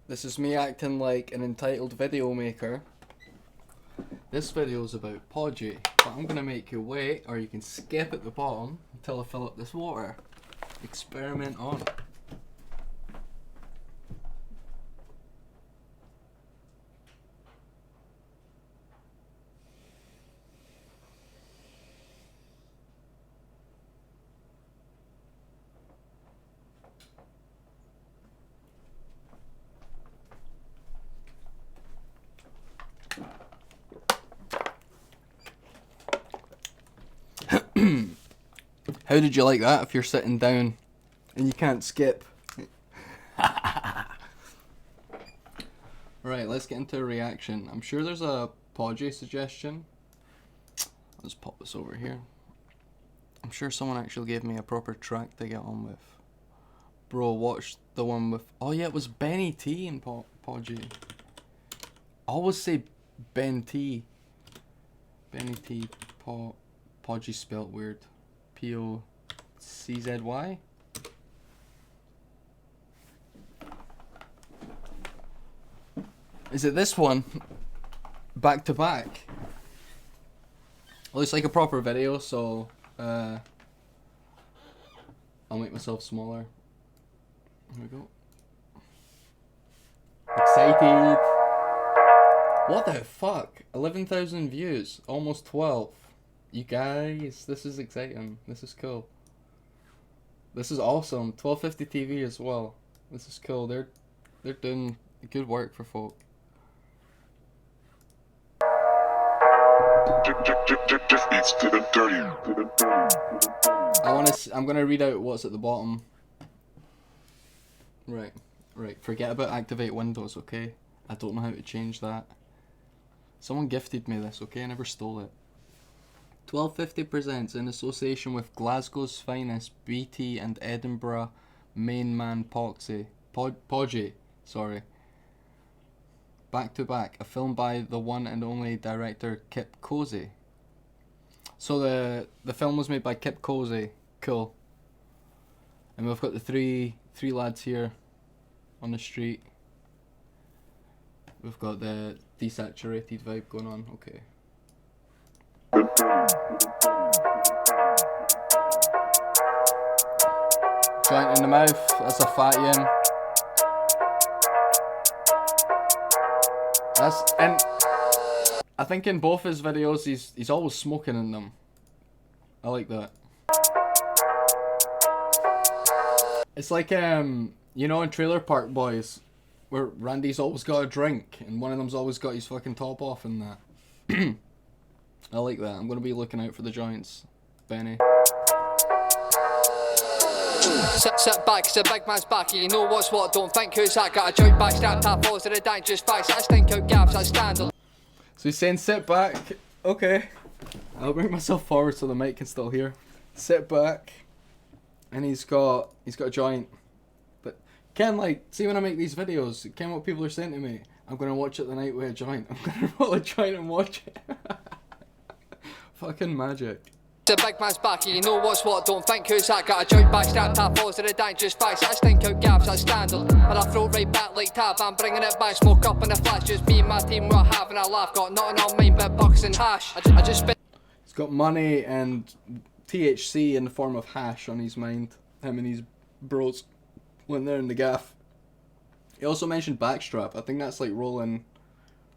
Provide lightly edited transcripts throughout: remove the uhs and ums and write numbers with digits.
This is me acting like an entitled video maker. This video is about POCZY, but I'm gonna make you wait, or you can skip at the bottom until I fill up this water. Experiment on. How did you like that if you're sitting down and you can't skip? Right, let's get into a reaction. I'm sure there's a POCZY suggestion. Let's pop this over here. I'm sure someone actually gave me a proper track to get on with. Bro, watch the one with... Oh yeah, it was Benny T in POCZY. I always say Ben T. Benny T. POCZY spelt weird. POCZY. Is it this one? Back to back. Well, it's like a proper video, so I'll make myself smaller. Here we go. Excited. What the fuck? 11,000 views. Almost 12. You guys, this is exciting. This is cool. This is awesome. 1250 TV as well. This is cool. They're doing good work for folk. I'm gonna read out what's at the bottom. Right. Forget about activate Windows, okay? I don't know how to change that. Someone gifted me this, okay? I never stole it. 1250 presents in association with Glasgow's finest BT and Edinburgh main man POCZY, sorry. Back to Back, a film by the one and only director POCZY. So the film was made by POCZY, cool. And we've got the three lads here on the street. We've got the desaturated vibe going on, okay. Joint in the mouth, that's a fat yam. And I think in both his videos he's always smoking in them. I like that. It's like you know in Trailer Park Boys, where Randy's always got a drink and one of them's always got his fucking top off and that. I like that. I'm gonna be looking out for the joints, Benny. Sit back, it's a big man's back. You know what's what, don't think who's that. Got a joint back, strap tap, balls to the dangerous facts. I stink out gaps, I stand. So he's saying sit back. Okay. I'll bring myself forward so the mic can still hear. Sit back. And he's got a joint. But Ken, like, see when I make these videos, Ken, what people are saying to me, I'm gonna watch it the night with a joint. I'm gonna roll a joint and watch it. Fucking magic. It's a big man's back, you know what's what, don't think who's that. Got a joint back, strap tap, balls to the dangerous facts. I stink out gaps, I standard. But I throw right back like tab, I'm bringing it back, smoke up in the flash. Just me and my team, we're having a laugh. Got nothing on mine but bucks and hash. I just spit. He's got money and THC in the form of hash on his mind. Him and his bros when they're in the gaff. He also mentioned backstrap. I think that's like rolling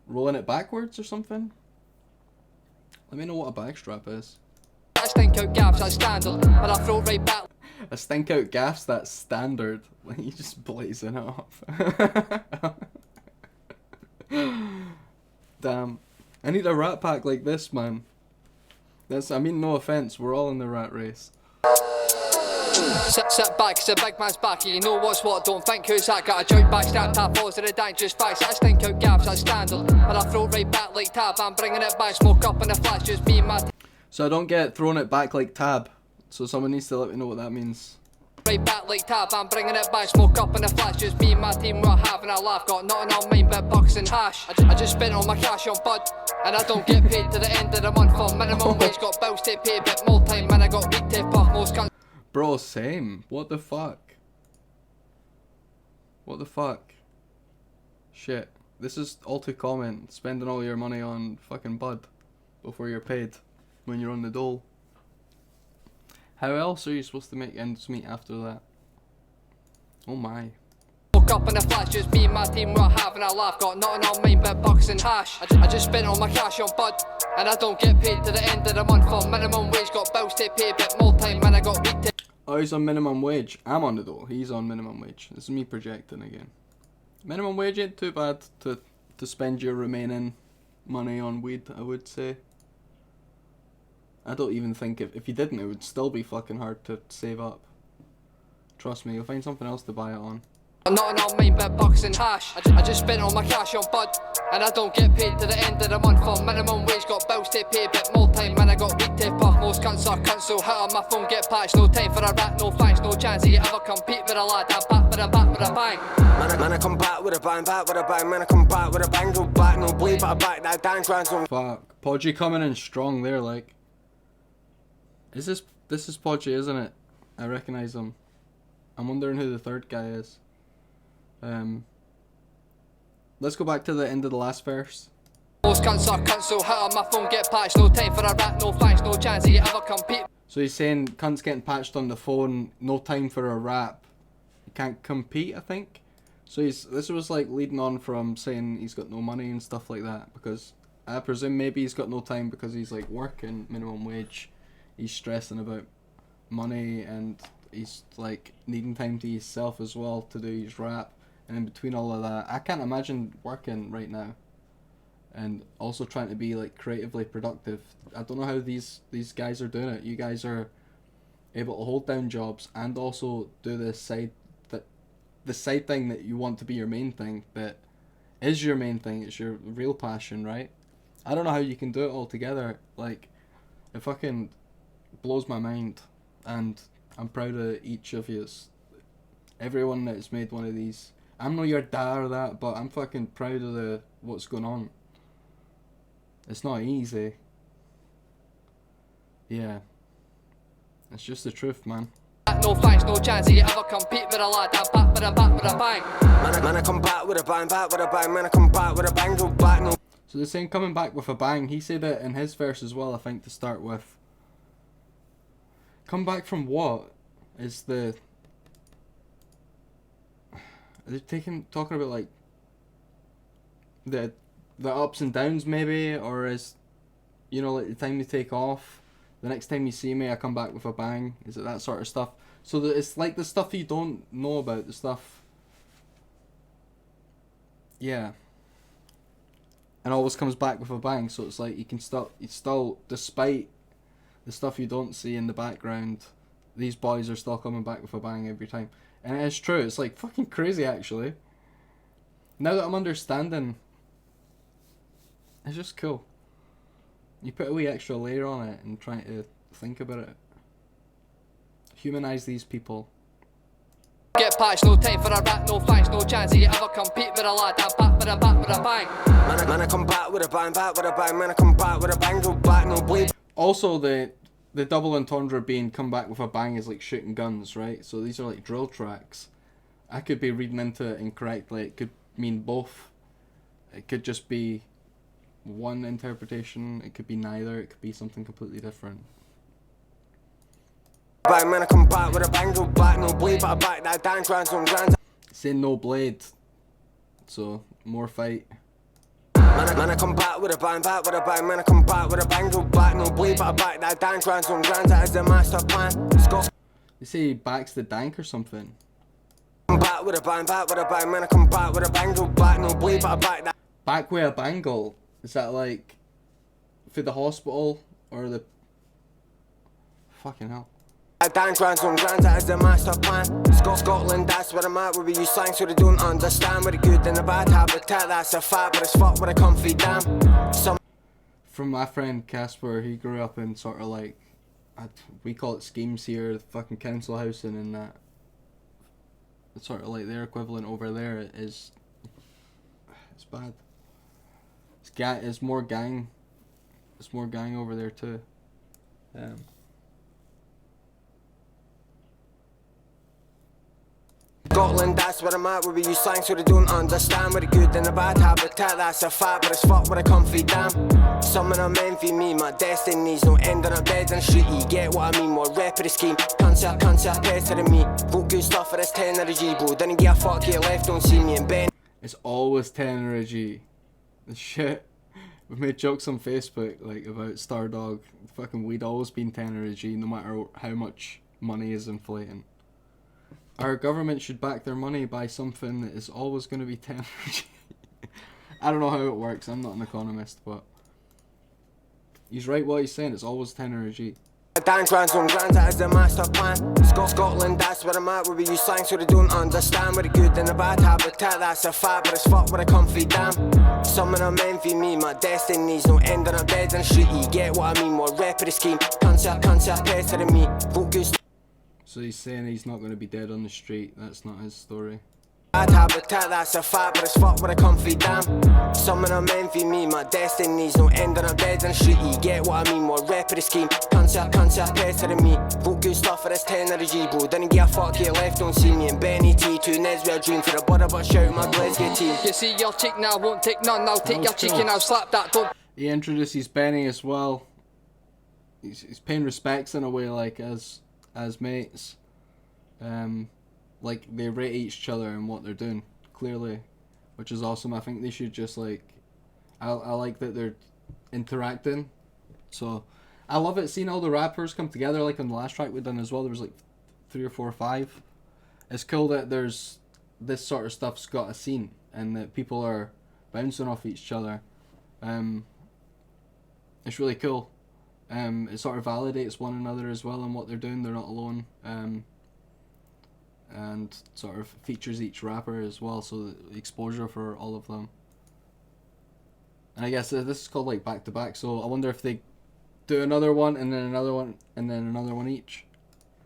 it backwards or something. Let me know what a backstrap is. I stink out gaps, I standard. But I throw right back. A stink out gaff's that's standard. Like you just blazing it off. Damn. I need a rat pack like this, man. I mean, no offense, we're all in the rat race. Sit back, it's a big man's back. You know what's what, don't think who's that. Got a joint back, strap tap, balls to the dangerous facts. I stink out gaps, I standard. But I throw right back like tab, I'm bringing it back, smoke up in the flash. Just me and my team. So I don't get thrown it back like tab. So someone needs to let me know what that means. Right back like tab, I'm bringing it back, smoke up in the flash. Just me and my team, we're having a laugh. Got nothing on mine but bucks and hash. I just spent all my cash on bud, and I don't get paid to the end of the month. For minimum wage, got bills to pay, but more time, man, I got weed to puff. Most cunts. Bro, same. What the fuck? What the fuck? Shit. This is all too common. Spending all your money on fucking bud before you're paid when you're on the dole. How else are you supposed to make ends meet after that? Oh my. Woke up in a flash, just me and my team were having a laugh. Got nothing on mine but bucks and hash. I just spent all my cash on bud, and I don't get paid to the end of the month for minimum wage. Got bills to pay, bit more time, and I got week to. Oh, he's on minimum wage. I'm on the dole. He's on minimum wage. This is me projecting again. Minimum wage ain't too bad to spend your remaining money on weed, I would say. I don't even think if you didn't, it would still be fucking hard to save up. Trust me, you'll find something else to buy it on. Nothing on mine but bucks and hash. I just spent all my cash on bud, and I don't get paid to the end of the month for minimum wage. Got bills to pay, bit more time, and I got week to puff. Most cunts are cunts, so hit on my phone, get patched. No time for a rat, no thanks, no chance you ever compete with a lad. I'm back with a bang. Man, I come back with a bang, man, I come back with a bang, go back, no bleed, but I back that dance round some. Fuck. POCZY coming in strong there, like. This is POCZY, isn't it? I recognise him. I'm wondering who the third guy is. Let's go back to the end of the last verse. Most cunts are cunts, so hit on my phone, get patched. No time for a rat, no thanks, no chance you ever compete. So he's saying cunts getting patched on the phone, no time for a rap. You can't compete, I think. So this was like leading on from saying he's got no money and stuff like that, because I presume maybe he's got no time because he's like working minimum wage. He's stressing about money and he's like needing time to himself as well to do his rap. And in between all of that, I can't imagine working right now and also trying to be like creatively productive. I don't know how these guys are doing it. You guys are able to hold down jobs and also do the side thing that you want to be your main thing, that is your main thing. It's your real passion, right? I don't know how you can do it all together. Like, it fucking blows my mind, and I'm proud of each of you. Everyone that's made one of these. I'm not your dad or that, but I'm fucking proud of what's going on. It's not easy. Yeah. It's just the truth, man. No thanks, no chance you ever compete with a lad. I'm back with a bang. Man, I come back with a bang, man, I come back with a bang, go back, no. So they're saying coming back with a bang. He said it in his verse as well, I think, to start with. Come back from what? Is the... Are they talking about like the ups and downs maybe, or is, you know, like the time you take off, the next time you see me I come back with a bang? Is it that sort of stuff? So that it's like the stuff you don't know about, the stuff, yeah, and always comes back with a bang. So it's like you still despite the stuff you don't see in the background, these boys are still coming back with a bang every time. And it's true, it's like fucking crazy actually. Now that I'm understanding, it's just cool. You put a wee extra layer on it and try to think about it. Humanize these people. Get patched, no time for a rat, no thanks, no chance you ever compete with a lad. I'm back with a bang. Man, I come back with a bang, man, I come back with a bang, go back, no bleed. Also, the double entendre being come back with a bang is like shooting guns, right? So these are like drill tracks. I could be reading into it incorrectly. It could mean both. It could just be one interpretation. It could be neither. It could be something completely different. Bang, man, I come back with a bang, go back, no bleed, but I back that dance round some grand. Saying no blade. So, more fight. Man, I come back with a bang, man, I come back with a bang, go back, no bleed, but I back that dance round some grand. That is the master plan. They say he backs the dank or something. Come back with a bang, man, I come back with a bang, go back, no bleed, but I back that. Back with a bangle. Is that like for the hospital or the... Fucking hell. Dance round some grand, that is the master plan. Scotland, that's where I'm at, where we use slang so they don't understand. With the good and the bad habitat, that's a fact, but it's fuck with a comfy damn. From my friend Casper, he grew up in sort of like, we call it schemes here, the fucking council housing and that. It's sort of like their equivalent over there is... It's bad. It's more gang. It's more gang over there too. Scotland, that's where I'm at, where we use slang so they don't understand. We're the good and the bad habitat, that's a fact, but it's fuck with a comfy damn. Some of them envy me, my destiny's no end on a bed in the street. You get what I mean, more rep of the scheme. Can't say pestering me. Vote good stuff for this 10 or a G, bro. Didn't get a fuck, get left, don't see me and Ben. It's always 10 or a G. The shit. We've made jokes on Facebook like about Stardog. Fucking we'd always been 10 or a G, no matter how much money is inflating. Our government should back their money by something that is always going to be 10 or a G. I don't know how it works. I'm not an economist, but he's right what he's saying. It's always 10 or a G. Dan grands on grands, that is the master plan. Scotland, that's where I'm at, where we use slang so they don't understand. We're the good and the bad habitat, that's a fact, but it's fuck with a comfy damn. Some of them envy me, my destiny's no end on a bed in the street. You get what I mean, more rep of the scheme. Can't say pestering me. Vote good. So he's saying he's not going to be dead on the street. That's not his story. Bad habitat, that's a fact, but it's fuck with a comfy damn. Some of them envy me, my destiny's no end on a bed in the street. You get what I mean, more rep of the scheme. Can't say pestering me. Vote good stuff for this 10 or a G, bro. Didn't get a fuck, get left, don't see me and Benny T. Two Neds with a dream for the butter, but shout my Glasgow team. You see your cheek now, won't take none. I'll take your cheek and I'll slap that. Don't. He introduces Benny as well. He's paying respects in a way, like as mates. Like they rate each other and what they're doing clearly, which is awesome. I think they should just like, I like that they're interacting. So I love it seeing all the rappers come together, like on the last track we done as well. There was like 3 or 4 or 5. It's cool that there's this sort of stuff's got a scene and that people are bouncing off each other. It's really cool. It sort of validates one another as well and what they're doing. They're not alone. And sort of features each rapper as well, so the exposure for all of them. And I guess this is called like back to back, so I wonder if they do another one and then another one and then another one each.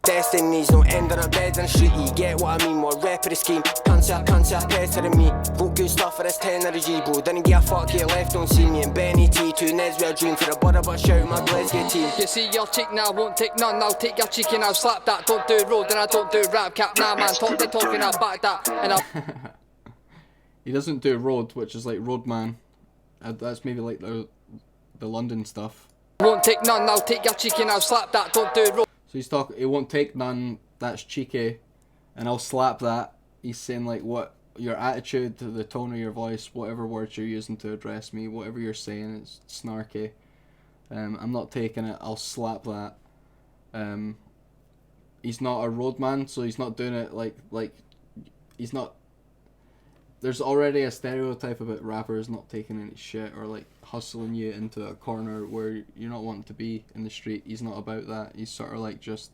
Destiny's no end on a bed in the street. You get what I mean, more rep of the scheme. Can't say pestering me. Vote good stuff for this 10 or a G, bro. Didn't get a fuck, get left, don't see me and Benny T. Two Neds with a dream for the butter, but shout my Glasgow team. You see your cheek now, won't take none. I'll take your cheek and I'll slap that. Don't do road and I don't do rap cap. Nah man, talking, I'll back that. And I'll. He doesn't do road, which is like Roadman. That's maybe like the London stuff. Won't take none. I'll take your cheek and I'll slap that. Don't do road. So he's talking, he won't take none, that's cheeky, and I'll slap that. He's saying like what your attitude, the tone of your voice, whatever words you're using to address me, whatever you're saying, it's snarky. I'm not taking it, I'll slap that. He's not a roadman, so he's not doing it like he's not. There's already a stereotype about rappers not taking any shit or like hustling you into a corner where you're not wanting to be in the street. He's not about that. He's sort of like just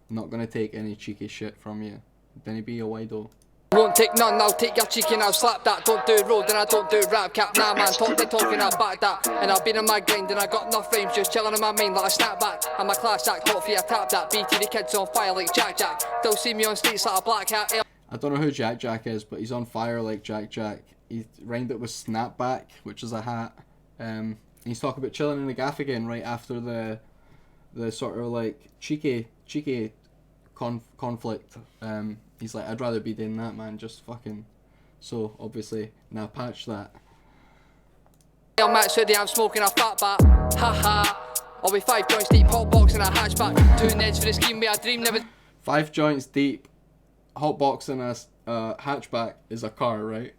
not gonna take any cheeky shit from you. Then he'd be a wido. Won't take none, I'll take your cheek and I'll slap that. Don't do road and I don't do rap cap. Nah man, talking, I'll back that. And I've been on my grind and I got no frames, just chilling on my mind like a snapback. I'm a class act, talk for you, tap that. BT the kids on fire like Jack Jack. They'll see me on streets like a black hat. I don't know who Jack Jack is, but he's on fire like Jack Jack. He rhymed it with snapback, which is a hat. He's talking about chilling in the gaff again right after the sort of like cheeky conflict. He's like, I'd rather be doing that, man, just fucking. So obviously now patch that. I'm Matt Suddy, I'm smoking a fat bat. Ha ha. I'll be 5 joints deep, hot box in a hatchback. 2 Neds for the scheme, me a dream never. 5 joints deep, hot box in a hatchback is a car, right?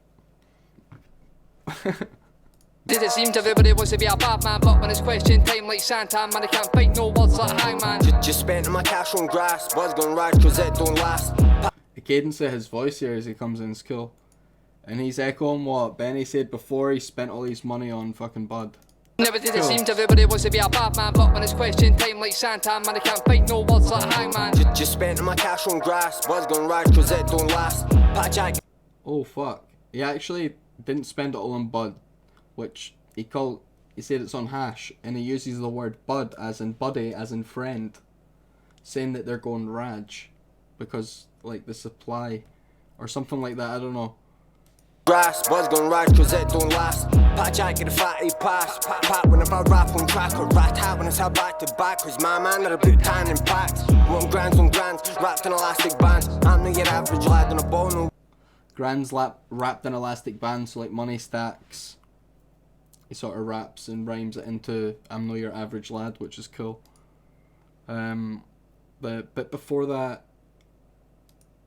Did it seem to everybody wants to be a bad man, but when it's question time like Santa, man, I can't fight no words like hangman. Just spent my cash on grass, buzz gon' ride cause it don't last. The cadence of his voice here as he comes in is cool. And he's echoing what Benny said before he spent all his money on fucking bud. Never did it seem to everybody wants to be a bad man, but when it's question time like Santa, man, I can't fight no words like hangman. Just spent my cash on grass, buzz gon' ride cause it don't last. Pat Jack. Oh fuck. He actually didn't spend it all on bud, which he said it's on hash, and he uses the word bud as in buddy, as in friend, saying that they're going raj because like the supply or something like that, I don't know. Grass, buzz gon' ride cause it don't last. Pat Jack get a fatty pass. Pat whenever I rap on track or rat hat when I say back to back. Cause my man are about tan and packed. Want grands on grands, wrapped in elastic bands. I'm not your average lad on a ball, no. Grands wrapped in elastic bands, so like money stacks. He sort of raps and rhymes it into I'm no your average lad, which is cool. But before that,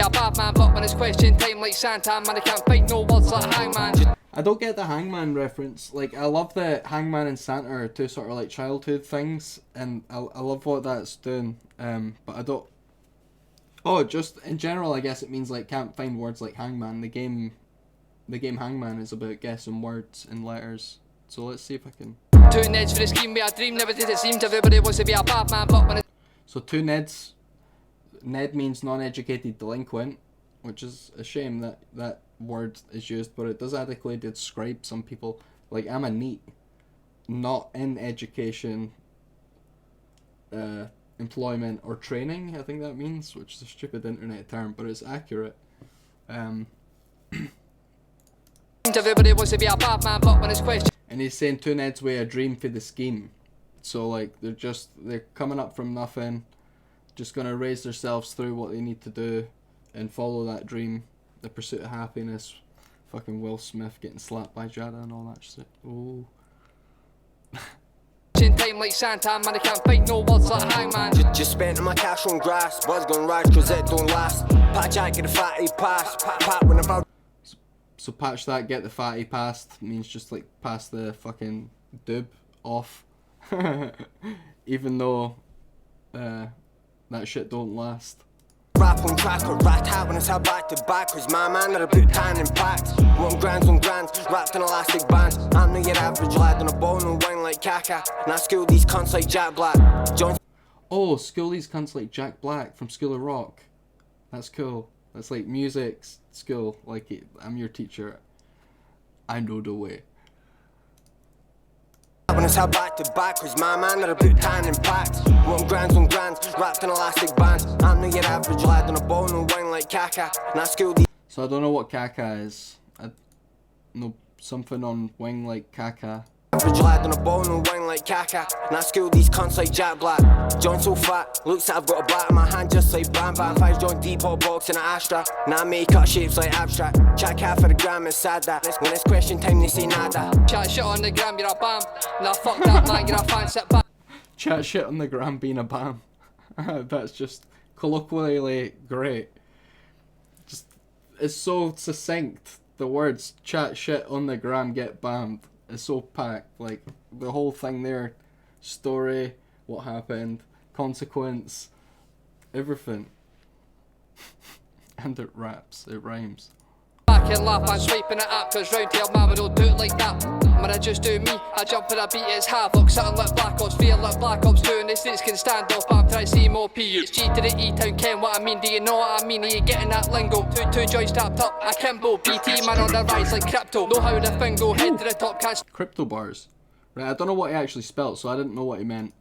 A bad man, but when it's question time like Santa, man, I can't find no words like hangman. I don't get the Hangman reference. Like, I love that Hangman and Santa are two sort of like childhood things, and I love what that's doing. But I don't. Oh, just in general, I guess it means like can't find words like hangman. The game Hangman is about guessing words and letters. So let's see if I can. Two Neds for the scheme, be a dream, never did it seem. Everybody wants to be a bad man, but when it's So two Neds. Ned means non-educated delinquent, which is a shame that that word is used, but it does adequately describe some people. Like, I'm a NEET, not in education, employment or training, I think that means, which is a stupid internet term, but it's accurate. everybody wants to be a bad man, but when it's question And he's saying two Neds with a dream for the scheme. So like they're coming up from nothing, just gonna raise themselves through what they need to do and follow that dream, the pursuit of happiness. Fucking Will Smith getting slapped by Jada and all that shit. Ooh. time like Santa, man, I can't find no words like hangman. Just spent my cash on grass. Buzz gone rise cause it don't last. Pat Jack get a fatty pass. Pat whenever. So patch that, get the fatty past, means just like pass the fucking doob off. Even though that shit don't last. Rap on track or rat hat when I say back to back. Cause my man are about tan and packed. Want grands on grands, wrapped in elastic bands. I'm not your average lad on a ball, no wine like Kaka. And I school these cunts like Jack Black. John. Oh, school these cunts like Jack Black from School of Rock. That's cool. That's like music school. Like, I'm your teacher. I know the way. When I say back to back, cause my man are about tan and packed. Want grands on grands, wrapped in elastic bands. I'm not your average lad on a ball, no wine like Kaka. And I school these. So I don't know what Kaka is. I know something on wing like Kaka. Average lad on a ball, no wine like Kaka. And I school these cunts like Jack Black. John so fat, looks like I've got a bat in my hand just like Bam Bam. Five John deep hot box in an Astra. Now I make cut shapes like abstract. Chat half for the gram and sad that. When it's question time they say nada. Chat shit on the gram, you're a bam. Nah, fuck that man, you're a fan, sit back. Chat shit on the gram being a bam. That's just colloquially great. Just, it's so succinct. The words chat shit on the gram get bammed. It's so packed. Like, the whole thing there. Story, what happened, consequence, everything. And it raps, it rhymes. Back and laugh, I'm swiping it up, cause round here man we don't do it like that. Man, I just do me, I jump and I beat it's havoc. Something like Black Ops, feel like Black Ops 2 and the streets can stand off. I'm trying to see more P. It's G to the E-Town, Ken what I mean, do you know what I mean? Are you getting that lingo? Two joints tapped up, I Kimbo, BT man on the rise like crypto. Know how the thing go, head to the top, can't Crypto bars. Right, I don't know what he actually spelt, so I didn't know what he meant.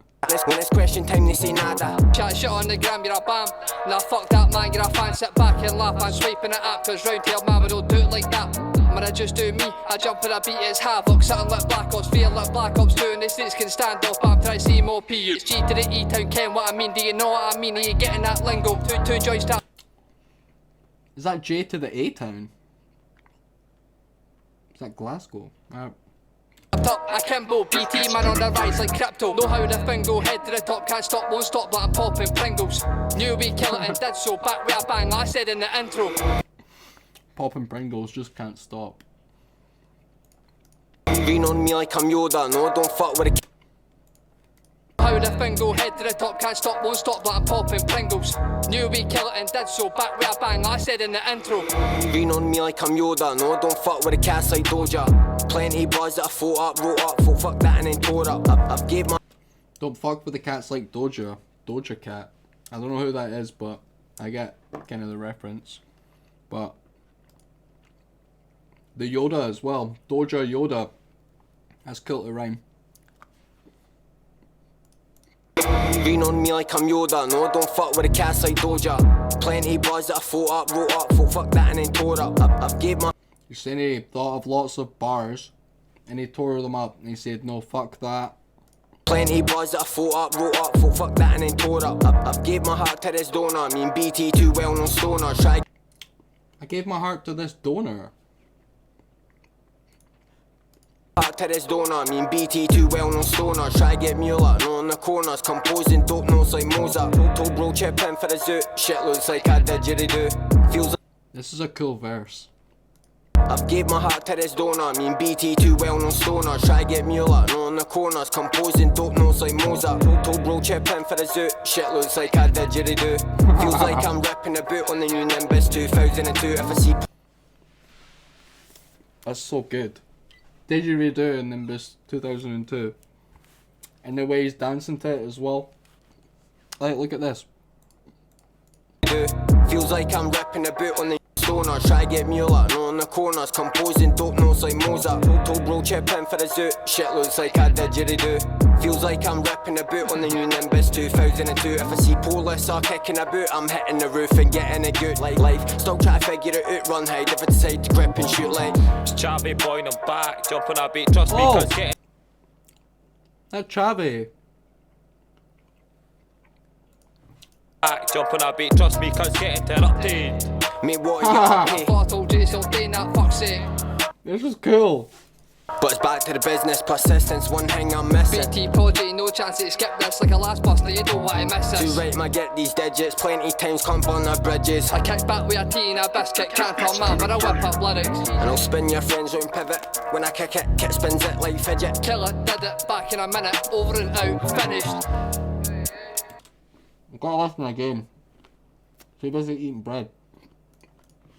When it's question time they say nada. chat shit on the gram, you're a bam. Nah, fuck that man, you're a fan, sit back and laugh. I'm swiping it up, cause round here man we don't do it like that. Man, I just do me, I jump and I beat it's havoc. Something like Black Ops, feel like Black Ops 2 and the streets can stand off. I'm trying to see more P. It's G to the E-Town, Ken what I mean, do you know what I mean? Are you getting that lingo? Two joints tap. Is that J to the A-Town? Is that Glasgow? Top, I Kimbo, BT man on the rise like crypto. Know how the thing go, head to the top, can't stop, won't stop, like I'm popping Pringles. Knew we kill it and did so, back with a bang, like I said in the intro. Popping Pringles just can't stop. Lean on me like I'm Yoda, no don't fuck with a. How the thing go, head to the top, can't stop, won't stop, like I'm popping Pringles. Knew we kill it and did so, back with a bang, like I said in the intro. Lean on me like I'm Yoda, no don't fuck with a cats like Doja. Plenty bars that I thought up, wrote up, fuck that and then tore up. I've gave my. Don't fuck with the cats like Doja Cat. I don't know who that is, but I get kind of the reference. But the Yoda as well, Doja Yoda. That's cool to rhyme. Lean on me like I'm Yoda, no don't fuck with a cats like Doja. Plenty bars that I thought up, wrote up, fuck that and then tore up. I've gave my. You're saying he thought of lots of bars and he tore them up, and he said, no, fuck that. Plenty buzz that I thought up, wrote up, thought fuck that and then tore up. I've gave my heart to this donor, I mean BT too well known stoner. Try I gave my heart to this donor. heart to this donor, I mean BT too well known stoner. Try get Mueller, no on the corners, composing dope notes like Mozart. Told bro chip in for the zoo, shit looks like I didgeridoo. Feels like This is a cool verse. I've gave my heart to this donor, I mean BT too well known stoner. Try get Mueller, no on the corners, composing dope notes like Mozart. Told bro chip in for the zoo, shit looks like I didgeridoo. Feels like I'm ripping the boot on the new Nimbus 2002. If I see That's so good. Didgeridoo in Nimbus 2002. And the way he's dancing to it as well. Like, look at this. feels like I'm ripping the boot on the stoner. Try get Mueller, no on the corners, composing dope notes like Mozart. Told bro chip in for the zoo, shit looks like I didgeridoo. Feels like I'm ripping the boot on the new Nimbus 2002. If I see police are kicking a boot, I'm hitting the roof and getting a good like life. Still try to figure it out, run hide if I decide to grip and shoot like Chavy boy, I'm back, jump on a beat, trust me, Oh. cause getting That Chavi. back, jump on a beat, trust me, cause getting interrupted. me what are you up I to? thought I told you so doing that fuck's sake. This is cool. But it's back to the business, persistence, one thing I'm missing. BT POCZY, no chance to skip this like a last bus, now you don't want to miss Too this. right, man, get these digits, plenty times can't burn the bridges. I kick back with a tea and a biscuit, can't tell man when I whip up lyrics. And I'll spin your friends round pivot. When I kick it, kit spins it like fidget. Killer did it, back in a minute, over and out, finished. I've got to listen again. She doesn't eating bread.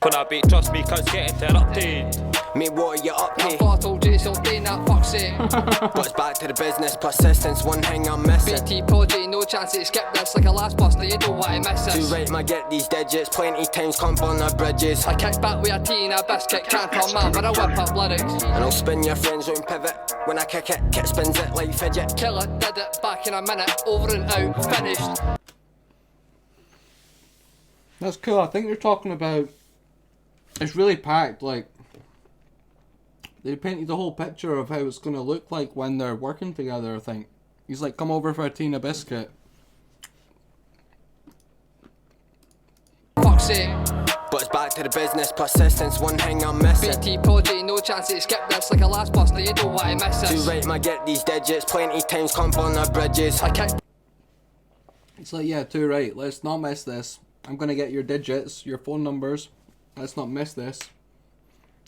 On a beat, trust me, cause getting interrupted. Me what are you up I to? thought I told you so doing that fuck's sake. But it's back to the business, persistence, one thing I'm missing. BT POCZY, no chance to skip this like a last bus, now you don't want to miss Too this. right, man, get these digits, plenty times can't burn the bridges. I kick back with a tea and a biscuit, can't tell man when I whip up lyrics. And I'll spin your friends round pivot. When I kick it, kit spins it like fidget. Killer did it, back in a minute, over and out, finished. That's cool. I think they're talking about... It's really packed, like... They painted the whole picture of how it's going to look like when they're working together, I think. He's like, come over for a tea and a biscuit. Fuck's sake. But it's back to the business, persistence, one thing I'm missing. BT POCZY, no chance to skip this like a last bus, now you don't want to miss Too this. right, man, get these digits, plenty times can't burn the bridges. I kick It's like, yeah, too right. Let's not miss this. I'm going to get your digits, your phone numbers. Let's not miss this.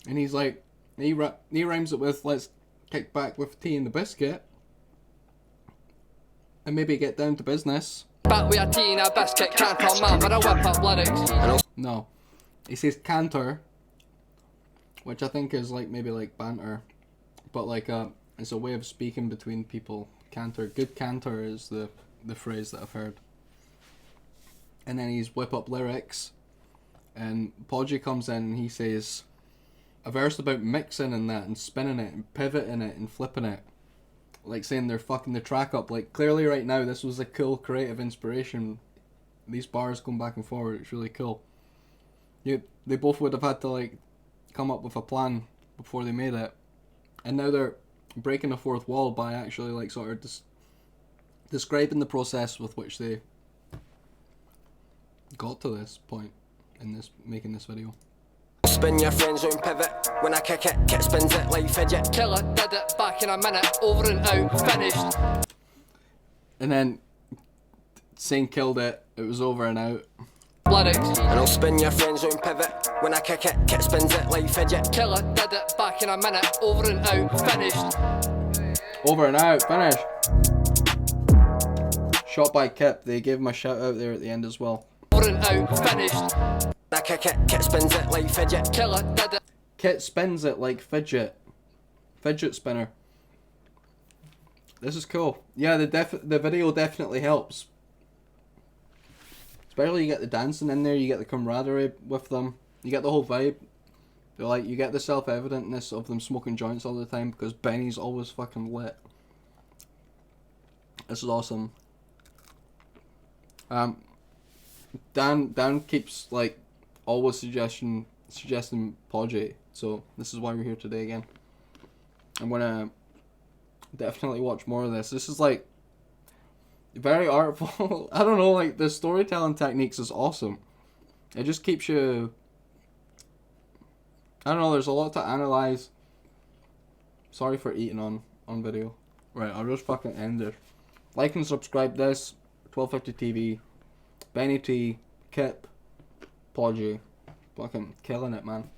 And he's like... He rhymes it with, let's kick back with tea and the biscuit. And maybe get down to business. back with a tea and a biscuit, can't tell man when I whip up lyrics. No. He says canter. Which I think is like, maybe like banter. But like, it's a way of speaking between people. Canter. Good canter is the phrase that I've heard. And then he's whip up lyrics. And POCZY comes in and he says... A verse about mixing and that, and spinning it, and pivoting it, and flipping it. Like saying they're fucking the track up. Like, clearly right now, this was a cool creative inspiration. These bars going back and forward, it's really cool. They both would have had to, like, come up with a plan before they made it. And now they're breaking the fourth wall by actually, like, sort of describing the process with which they got to this point in this making this video. Spin your friends round pivot. When I kick it, kit spins it like fidget. Killer did it, back in a minute, over and out, finished. And then saying killed it, it was over and out. Lyrics. And I'll spin your friends round pivot. When I kick it, kit spins it like fidget. Killer did it, back in a minute, over and out, finished. Over and out, finish. Shot by Kip, they gave him a shout out there at the end as well. Over and out, finished. I kick it, kit spins it like fidget. Killer did it. Kit spins it like fidget. Fidget spinner. This is cool. Yeah, the video definitely helps. Especially you get the dancing in there, you get the camaraderie with them, you get the whole vibe. They're like, you get the self-evidentness of them smoking joints all the time because Benny's always fucking lit. This is awesome. Dan keeps like always suggesting POCZY, so this is why we're here today again. I'm gonna definitely watch more of this. This is like very artful. I don't know, like the storytelling techniques is awesome. It just keeps you. I don't know. There's a lot to analyze. Sorry for eating on video. Right, I'll just fucking end it. Like and subscribe this. 1250 TV. Benny T. Kip. POCZY. Fucking killing it, man.